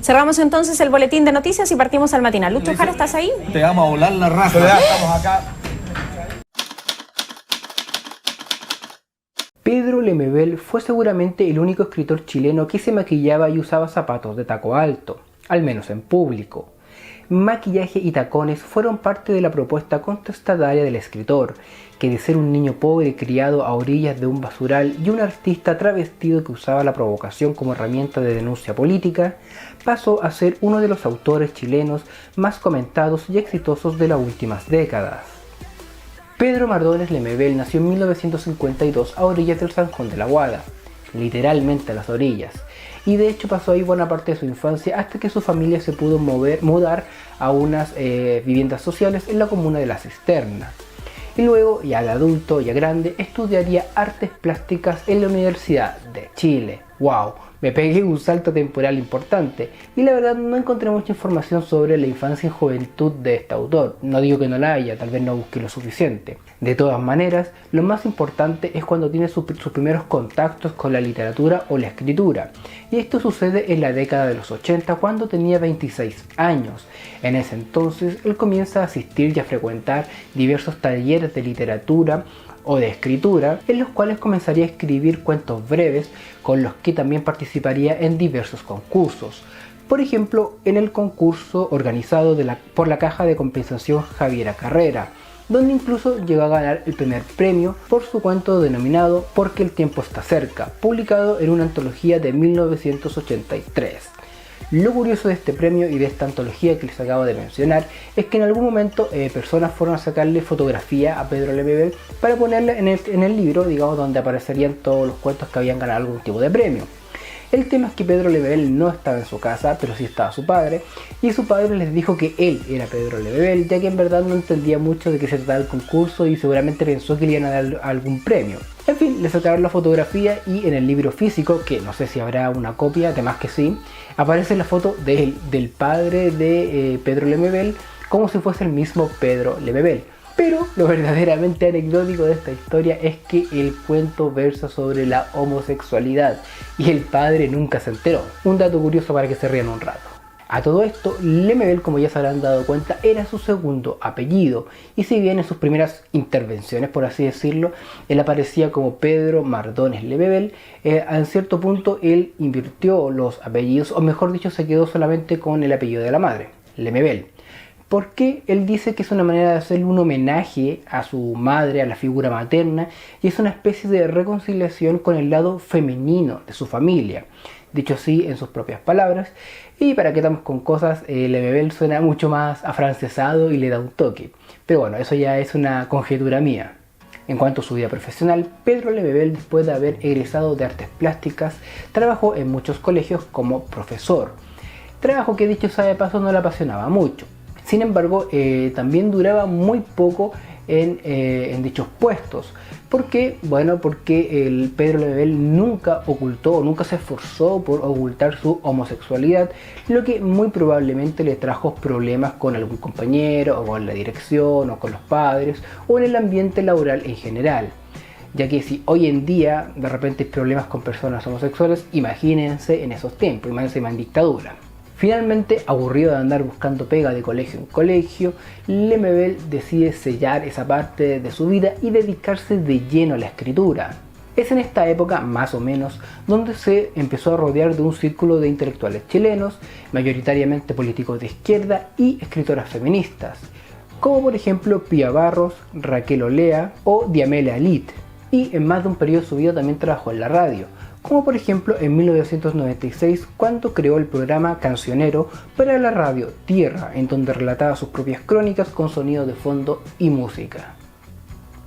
Cerramos entonces el boletín de noticias y partimos al matinal. Lucho Jara, ¿estás ahí? Te vamos a volar la raja. Estamos acá. Pedro Lemebel fue seguramente el único escritor chileno que se maquillaba y usaba zapatos de taco alto, al menos en público. Maquillaje y tacones fueron parte de la propuesta contestataria del escritor, que de ser un niño pobre criado a orillas de un basural y un artista travestido que usaba la provocación como herramienta de denuncia política, pasó a ser uno de los autores chilenos más comentados y exitosos de las últimas décadas. Pedro Mardones Lemebel nació en 1952 a orillas del Zanjón de la Guada, literalmente a las orillas, y de hecho pasó ahí buena parte de su infancia hasta que su familia se pudo mudar a unas viviendas sociales en la comuna de La Cisterna. Y luego, ya de adulto, ya grande, estudiaría artes plásticas en la Universidad de Chile. ¡Wow! Me pegué un salto temporal importante y la verdad no encontré mucha información sobre la infancia y juventud de este autor. No digo que no la haya, tal vez no busqué lo suficiente. De todas maneras, lo más importante es cuando tiene sus primeros contactos con la literatura o la escritura. Y esto sucede en la década de los 80 cuando tenía 26 años. En ese entonces él comienza a asistir y a frecuentar diversos talleres de literatura o de escritura, en los cuales comenzaría a escribir cuentos breves con los que también participaría en diversos concursos. Por ejemplo, en el concurso organizado por la Caja de Compensación Javiera Carrera, donde incluso llegó a ganar el primer premio por su cuento denominado Porque el tiempo está cerca, publicado en una antología de 1983. Lo curioso de este premio y de esta antología que les acabo de mencionar es que en algún momento personas fueron a sacarle fotografía a Pedro Lemebel para ponerla en el libro, digamos, donde aparecerían todos los cuentos que habían ganado algún tipo de premio. El tema es que Pedro Lemebel no estaba en su casa, pero sí estaba su padre, y su padre les dijo que él era Pedro Lemebel, ya que en verdad no entendía mucho de qué se trataba el concurso y seguramente pensó que le iban a dar algún premio. En fin, le sacaron la fotografía y en el libro físico, que no sé si habrá una copia, además que sí, aparece la foto del padre de Pedro Lemebel como si fuese el mismo Pedro Lemebel. Pero lo verdaderamente anecdótico de esta historia es que el cuento versa sobre la homosexualidad y el padre nunca se enteró. Un dato curioso para que se rían un rato. A todo esto, Lemebel, como ya se habrán dado cuenta, era su segundo apellido, y si bien en sus primeras intervenciones, por así decirlo, él aparecía como Pedro Mardones Lemebel, en cierto punto él invirtió los apellidos, o mejor dicho, se quedó solamente con el apellido de la madre, Lemebel. Porque él dice que es una manera de hacerle un homenaje a su madre, a la figura materna, y es una especie de reconciliación con el lado femenino de su familia, dicho así en sus propias palabras. Y para que estamos con cosas, Lemebel suena mucho más afrancesado y le da un toque, pero bueno, eso ya es una conjetura mía. En cuanto a su vida profesional, Pedro Lemebel, después de haber egresado de artes plásticas, trabajó en muchos colegios como profesor, trabajo que dicho sea de paso no le apasionaba mucho. Sin embargo, también duraba muy poco en dichos puestos. ¿Por qué? Bueno, porque el Pedro Lemebel nunca ocultó o nunca se esforzó por ocultar su homosexualidad, lo que muy probablemente le trajo problemas con algún compañero o con la dirección o con los padres o en el ambiente laboral en general. Ya que si hoy en día de repente hay problemas con personas homosexuales, imagínense en esos tiempos, imagínense en dictadura. Finalmente, aburrido de andar buscando pega de colegio en colegio, Lemebel decide sellar esa parte de su vida y dedicarse de lleno a la escritura. Es en esta época, más o menos, donde se empezó a rodear de un círculo de intelectuales chilenos, mayoritariamente políticos de izquierda y escritoras feministas, como por ejemplo Pía Barros, Raquel Olea o Diamela Alit. Y en más de un periodo de su vida también trabajó en la radio, como por ejemplo en 1996 cuando creó el programa Cancionero para la radio Tierra, en donde relataba sus propias crónicas con sonido de fondo y música.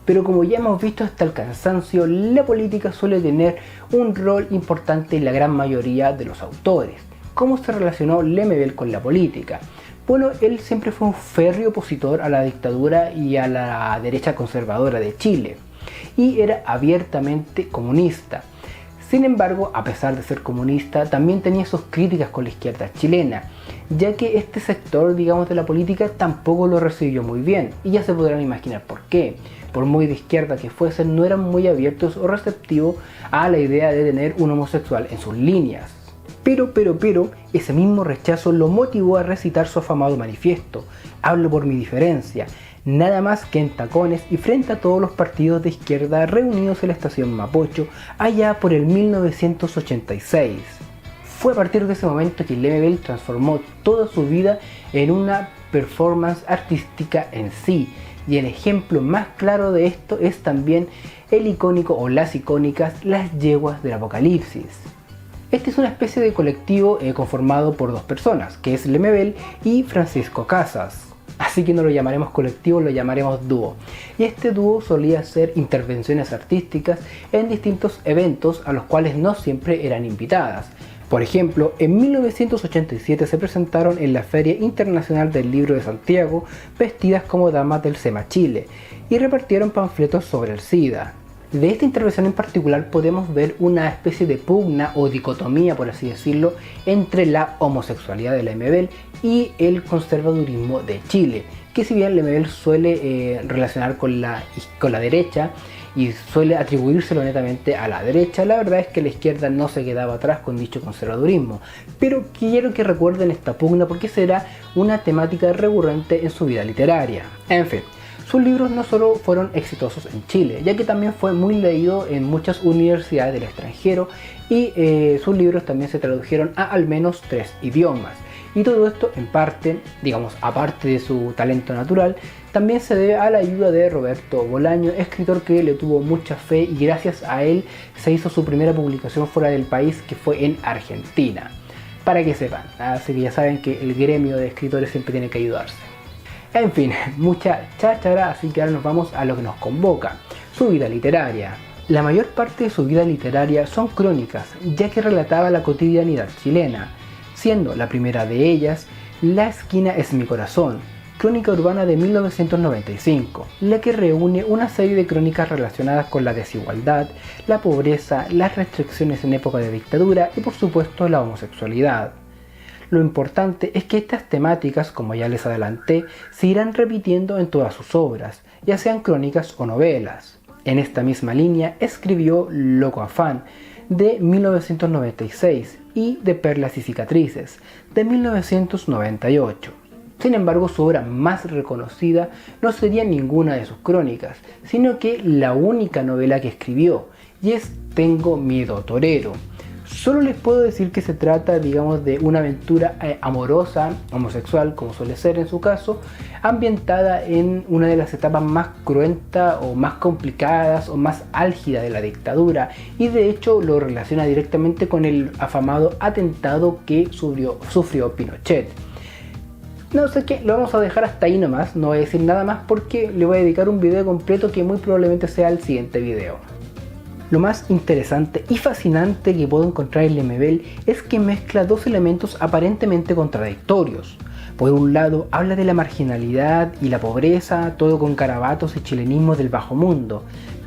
Pero como ya hemos visto hasta el cansancio, la política suele tener un rol importante en la gran mayoría de los autores. ¿Cómo se relacionó Lemebel con la política? Bueno, él siempre fue un férreo opositor a la dictadura y a la derecha conservadora de Chile, y era abiertamente comunista. Sin embargo, a pesar de ser comunista, también tenía sus críticas con la izquierda chilena, ya que este sector, digamos, de la política tampoco lo recibió muy bien, y ya se podrán imaginar por qué. Por muy de izquierda que fuesen, no eran muy abiertos o receptivos a la idea de tener un homosexual en sus líneas. Pero, ese mismo rechazo lo motivó a recitar su afamado manifiesto, Hablo por mi diferencia, nada más que en tacones y frente a todos los partidos de izquierda reunidos en la estación Mapocho, allá por el 1986. Fue a partir de ese momento que Lemebel transformó toda su vida en una performance artística en sí, y el ejemplo más claro de esto es también el icónico o las icónicas Las Yeguas del Apocalipsis. Este es una especie de colectivo conformado por dos personas, que es Lemebel y Francisco Casas. Así que no lo llamaremos colectivo, lo llamaremos dúo. Y este dúo solía hacer intervenciones artísticas en distintos eventos a los cuales no siempre eran invitadas. Por ejemplo, en 1987 se presentaron en la Feria Internacional del Libro de Santiago vestidas como damas del SEMA Chile y repartieron panfletos sobre el SIDA. De esta intervención en particular podemos ver una especie de pugna o dicotomía, por así decirlo, entre la homosexualidad de Lemebel y el conservadurismo de Chile, que si bien Lemebel suele relacionar con la derecha y suele atribuírselo netamente a la derecha, la verdad es que la izquierda no se quedaba atrás con dicho conservadurismo. Pero quiero que recuerden esta pugna porque será una temática recurrente en su vida literaria. En fin, sus libros no solo fueron exitosos en Chile, ya que también fue muy leído en muchas universidades del extranjero y sus libros también se tradujeron a al menos 3 idiomas. Y todo esto en parte, digamos, aparte de su talento natural, también se debe a la ayuda de Roberto Bolaño, escritor que le tuvo mucha fe y gracias a él se hizo su primera publicación fuera del país, que fue en Argentina. Para que sepan, así que ya saben que el gremio de escritores siempre tiene que ayudarse. En fin, mucha cháchara, así que ahora nos vamos a lo que nos convoca, su vida literaria. La mayor parte de su vida literaria son crónicas, ya que relataba la cotidianidad chilena, siendo la primera de ellas La esquina es mi corazón, crónica urbana de 1995, la que reúne una serie de crónicas relacionadas con la desigualdad, la pobreza, las restricciones en época de dictadura y por supuesto la homosexualidad. Lo importante es que estas temáticas, como ya les adelanté, se irán repitiendo en todas sus obras, ya sean crónicas o novelas. En esta misma línea escribió Loco Afán, de 1996, y De Perlas y Cicatrices, de 1998. Sin embargo, su obra más reconocida no sería ninguna de sus crónicas, sino que la única novela que escribió, y es Tengo miedo torero. Solo les puedo decir que se trata, digamos, de una aventura amorosa, homosexual, como suele ser en su caso, ambientada en una de las etapas más cruentas o más complicadas o más álgidas de la dictadura, y de hecho lo relaciona directamente con el afamado atentado que sufrió Pinochet. No sé qué, lo vamos a dejar hasta ahí nomás, no voy a decir nada más porque le voy a dedicar un video completo que muy probablemente sea el siguiente video. Lo más interesante y fascinante que puedo encontrar en Lemebel es que mezcla dos elementos aparentemente contradictorios. Por un lado, habla de la marginalidad y la pobreza, todo con garabatos y chilenismos del bajo mundo,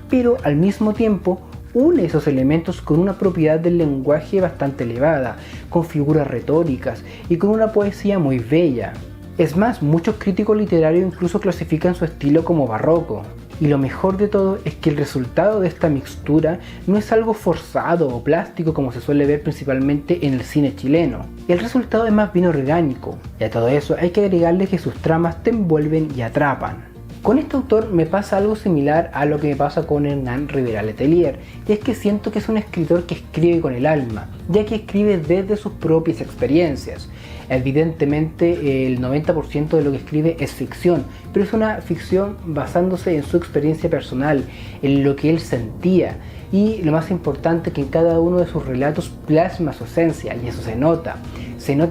pero al mismo tiempo une esos elementos con una propiedad del lenguaje bastante elevada, con figuras retóricas y con una poesía muy bella. Es más, muchos críticos literarios incluso clasifican su estilo como barroco. Y lo mejor de todo es que el resultado de esta mixtura no es algo forzado o plástico como se suele ver principalmente en el cine chileno. El resultado es más bien orgánico, y a todo eso hay que agregarle que sus tramas te envuelven y atrapan. Con este autor me pasa algo similar a lo que me pasa con Hernán Rivera Letelier, y es que siento que es un escritor que escribe con el alma, ya que escribe desde sus propias experiencias. Evidentemente el 90% de lo que escribe es ficción, pero es una ficción basándose en su experiencia personal, en lo que él sentía, y lo más importante que en cada uno de sus relatos plasma su esencia, y eso se nota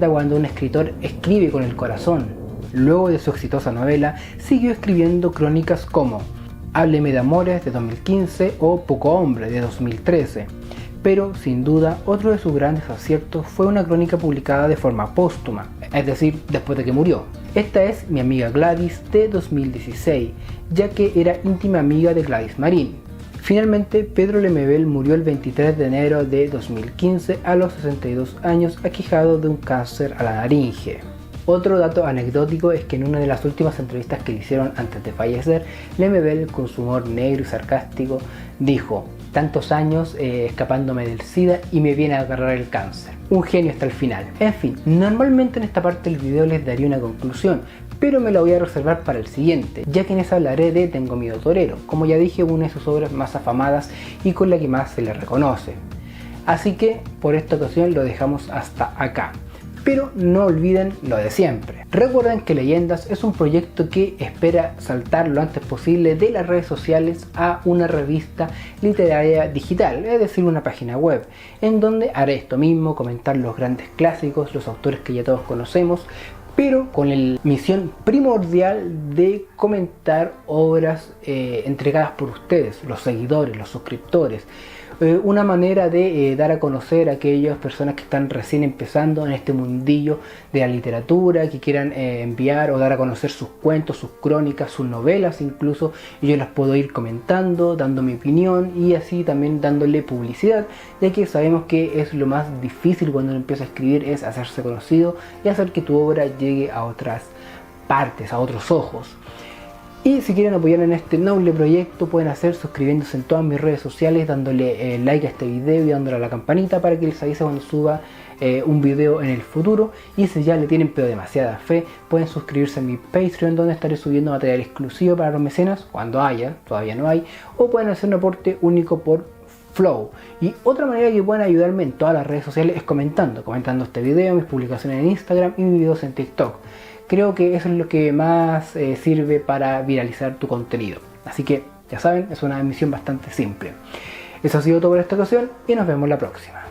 cuando un escritor escribe con el corazón. Luego de su exitosa novela, siguió escribiendo crónicas como Hábleme de amores de 2015 o Poco hombre de 2013. Pero, sin duda, otro de sus grandes aciertos fue una crónica publicada de forma póstuma, es decir, después de que murió. Esta es Mi amiga Gladys de 2016, ya que era íntima amiga de Gladys Marín. Finalmente, Pedro Lemebel murió el 23 de enero de 2015 a los 62 años, aquejado de un cáncer a la laringe. Otro dato anecdótico es que en una de las últimas entrevistas que le hicieron antes de fallecer, Lemebel, con su humor negro y sarcástico, dijo: tantos años escapándome del SIDA y me viene a agarrar el cáncer. Un genio hasta el final. En fin, normalmente en esta parte del video les daría una conclusión, pero me la voy a reservar para el siguiente, ya que en esa hablaré de Tengo miedo torero, como ya dije, una de sus obras más afamadas y con la que más se le reconoce. Así que por esta ocasión lo dejamos hasta acá. Pero no olviden lo de siempre. Recuerden que Leyendas es un proyecto que espera saltar lo antes posible de las redes sociales a una revista literaria digital, es decir, una página web, en donde haré esto mismo, comentar los grandes clásicos, los autores que ya todos conocemos, pero con la misión primordial de comentar obras entregadas por ustedes, los seguidores, los suscriptores. Una manera de dar a conocer a aquellas personas que están recién empezando en este mundillo de la literatura, que quieran enviar o dar a conocer sus cuentos, sus crónicas, sus novelas incluso, y yo las puedo ir comentando, dando mi opinión y así también dándole publicidad, ya que sabemos que es lo más difícil cuando uno empieza a escribir, es hacerse conocido y hacer que tu obra llegue a otras partes, a otros ojos. Y si quieren apoyar en este noble proyecto, pueden hacer suscribiéndose en todas mis redes sociales, dándole like a este video y dándole a la campanita para que les avise cuando suba un video en el futuro. Y si ya le tienen pero demasiada fe, pueden suscribirse a mi Patreon, donde estaré subiendo material exclusivo para los mecenas, cuando haya, todavía no hay, o pueden hacer un aporte único por Flow. Y otra manera que pueden ayudarme en todas las redes sociales es comentando este video, mis publicaciones en Instagram y mis videos en TikTok. Creo que eso es lo que más sirve para viralizar tu contenido. Así que ya saben, es una misión bastante simple. Eso ha sido todo por esta ocasión y nos vemos la próxima.